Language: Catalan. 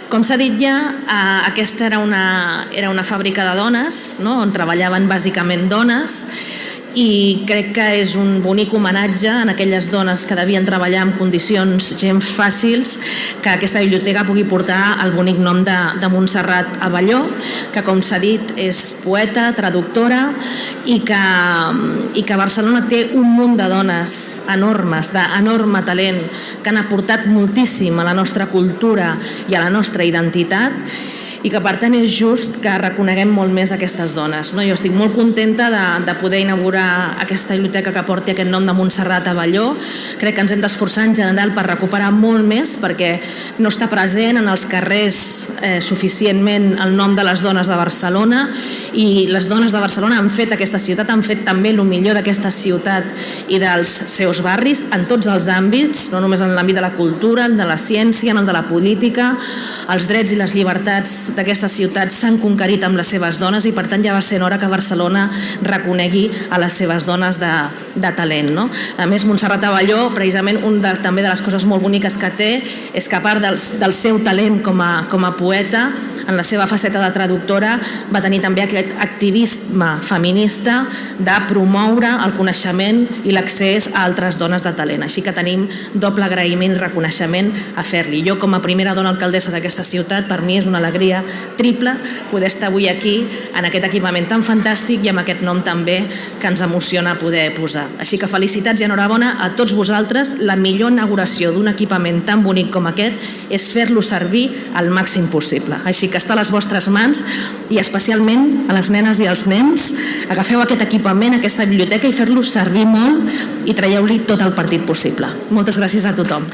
Com s'ha dit ja, aquesta era una fàbrica de dones, on treballaven bàsicament dones, i crec que és un bonic homenatge a aquelles dones que devien treballar en condicions gens fàcils, que aquesta biblioteca pugui portar el bonic nom de Montserrat Abelló, que, com s'ha dit, és poeta, traductora, i que Barcelona té un munt de dones enormes, d'enorme talent, que han aportat moltíssim a la nostra cultura i a la nostra identitat, i que per tant és just que reconeguem molt més aquestes dones. Jo estic molt contenta de poder inaugurar aquesta biblioteca que porti aquest nom de Montserrat Abelló. Crec que ens hem d'esforçar en general per recuperar molt més, perquè no està present en els carrers suficientment el nom de les dones de Barcelona, i les dones de Barcelona han fet aquesta ciutat, han fet també el millor d'aquesta ciutat i dels seus barris en tots els àmbits, no només en l'àmbit de la cultura, de la ciència, en el de la política. Els drets i les llibertats d'aquesta ciutat s'han conquerit amb les seves dones, i per tant ja va ser hora que Barcelona reconegui a les seves dones de talent. A més, Montserrat Abelló, precisament, també de les coses molt boniques que té és que, a part del seu talent com a poeta, en la seva faceta de traductora va tenir també aquest activisme feminista de promoure el coneixement i l'accés a altres dones de talent. Així que tenim doble agraïment i reconeixement a fer-li. Jo, com a primera dona alcaldessa d'aquesta ciutat, per mi és una alegria triple poder estar avui aquí en aquest equipament tan fantàstic i amb aquest nom també que ens emociona poder posar. Així que felicitats i enhorabona a tots vosaltres. La millor inauguració d'un equipament tan bonic com aquest és fer-lo servir al màxim possible. Així que està a les vostres mans, i especialment a les nenes i als nens, agafeu aquest equipament, aquesta biblioteca, i fer-lo servir molt i traieu-li tot el partit possible. Moltes gràcies a tothom.